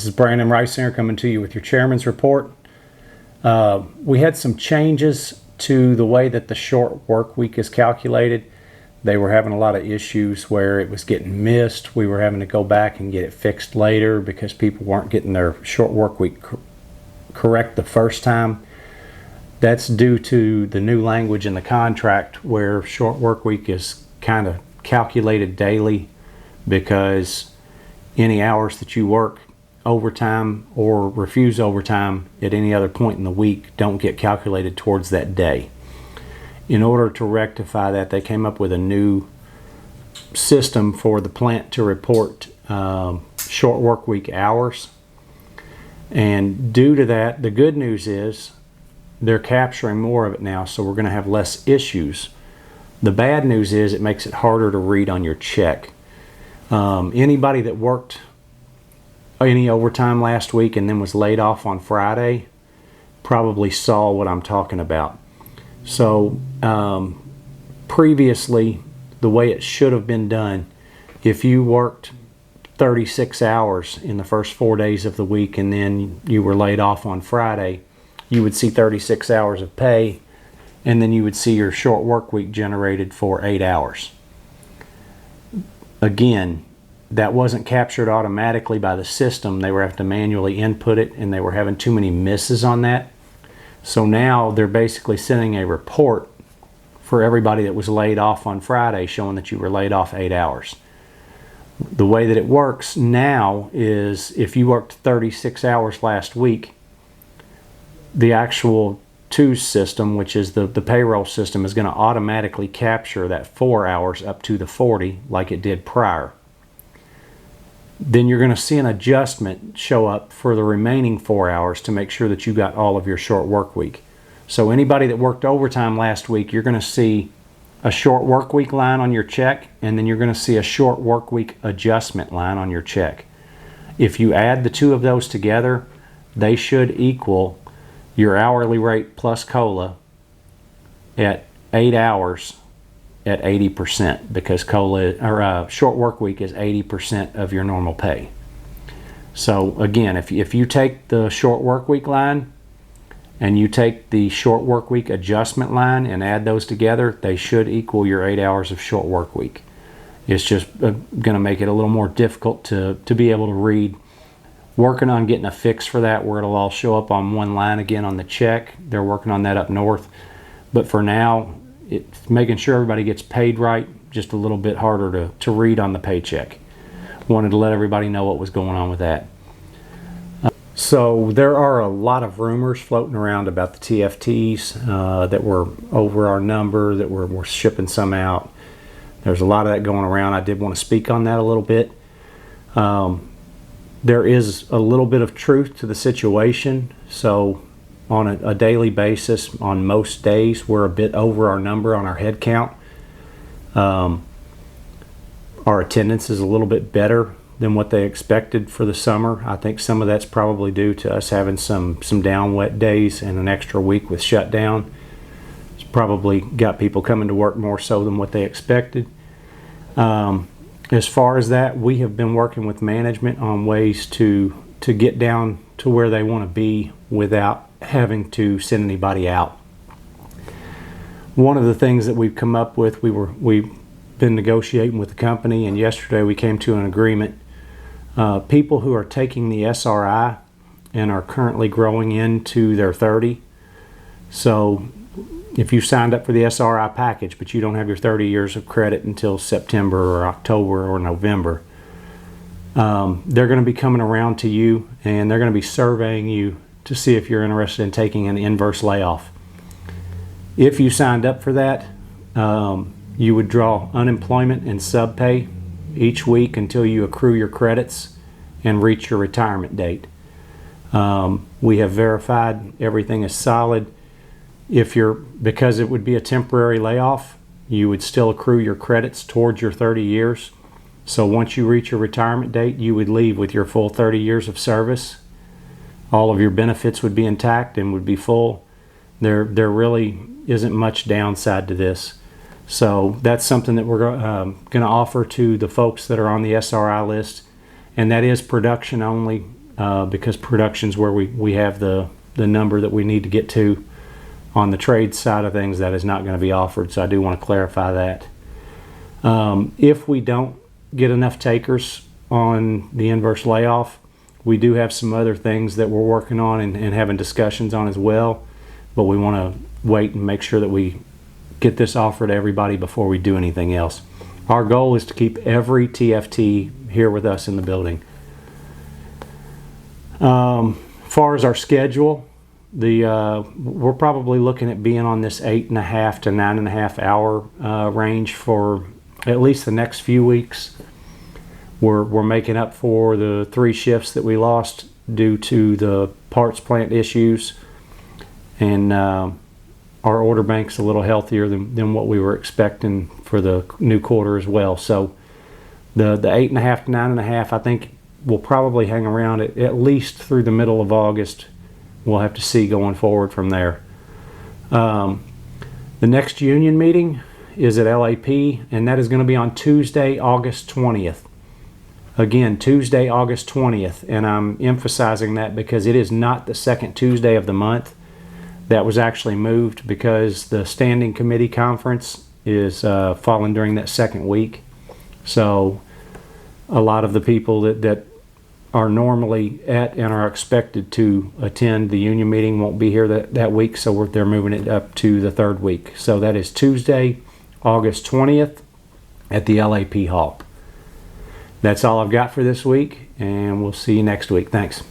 This is Brandon Reisinger coming to you with your Chairman's Report. We had some changes to the way that the short work week is calculated. They were having a lot of issues where it was getting missed. We were having to go back and get it fixed later because people weren't getting their short work week correct the first time. That's due to the new language in the contract where short work week is kind of calculated daily, because any hours that you work overtime or refuse overtime at any other point in the week don't get calculated towards that day. In order to rectify that, they came up with a new system for the plant to report short work week hours. And due to that, the good news is they're capturing more of it now, so we're going to have less issues. The bad news is it makes it harder to read on your check. Anybody that worked any overtime last week and then was laid off on Friday probably saw what I'm talking about. So previously, the way it should have been done, if you worked 36 hours in the first 4 days of the week and then you were laid off on Friday, you would see 36 hours of pay, and then you would see your short work week generated for 8 hours. Again, that wasn't captured automatically by the system. They were having to manually input it, and they were having too many misses on that. So now they're basically sending a report for everybody that was laid off on Friday showing that you were laid off 8 hours. The way that it works now is if you worked 36 hours last week, the actual TOOS system, which is the payroll system, is going to automatically capture that 4 hours up to the 40 like it did prior. Then you're going to see an adjustment show up for the remaining 4 hours to make sure that you got all of your short work week. So anybody that worked overtime last week, you're going to see a short work week line on your check, and then you're going to see a short work week adjustment line on your check. If you add the two of those together, they should equal your hourly rate plus COLA at 8 hours at 80%, because short work week is 80% of your normal pay. So again, if you take the short work week line and you take the short work week adjustment line and add those together, they should equal your 8 hours of short work week. It's just going to make it a little more difficult to be able to read. Working on getting a fix for that where it'll all show up on one line again on the check. They're working on that up north. But for now, it's making sure everybody gets paid right, just a little bit harder to read on the paycheck. Wanted to let everybody know what was going on with that. So there are a lot of rumors floating around about the TFTs that were over our number, that we're shipping some out. There's a lot of that going around. I did want to speak on that a little bit. There is a little bit of truth to the situation. So on a daily basis, on most days, we're a bit over our number on our head count. Our attendance is a little bit better than what they expected for the summer. I think some of that's probably due to us having some down wet days and an extra week with shutdown. It's probably got people coming to work more so than what they expected. As far as that, we have been working with management on ways to get down to where they want to be without having to send anybody out. One of the things that we've come up with, we've been negotiating with the company, and yesterday we came to an agreement. People who are taking the SRI and are currently growing into their 30. So if you signed up for the SRI package, but you don't have your 30 years of credit until September or October or November, they're going to be coming around to you, and they're going to be surveying you to see if you're interested in taking an inverse layoff. If you signed up for that, you would draw unemployment and sub pay each week until you accrue your credits and reach your retirement date. We have verified everything is solid. Because it would be a temporary layoff, you would still accrue your credits towards your 30 years. So once you reach your retirement date, you would leave with your full 30 years of service. All of your benefits would be intact and would be full. There really isn't much downside to this. So that's something that we're going to offer to the folks that are on the SRI list, and that is production only. because production's where we have the number that we need to get to. On the trade side of things, that is not going to be offered, so I do want to clarify that. If we don't get enough takers on the inverse layoff, we do have some other things that we're working on and having discussions on as well, but we want to wait and make sure that we get this offer to everybody before we do anything else. Our goal is to keep every TFT here with us in the building. As far as our schedule, we're probably looking at being on this 8.5 to 9.5 hour range for at least the next few weeks. We're making up for the 3 shifts that we lost due to the parts plant issues, and our order bank's a little healthier than what we were expecting for the new quarter as well. So the 8.5 to 9.5, I think we'll probably hang around at least through the middle of August. We'll have to see going forward from there. The next union meeting is at LAP, and that is going to be on Tuesday, August 20th. Again, Tuesday, August 20th, and I'm emphasizing that because it is not the second Tuesday of the month. That was actually moved because the standing committee conference is falling during that second week. So a lot of the people that are normally at and are expected to attend the union meeting won't be here that week, so they're moving it up to the third week. So that is Tuesday, August 20th at the LAP Hall. That's all I've got for this week, and we'll see you next week. Thanks.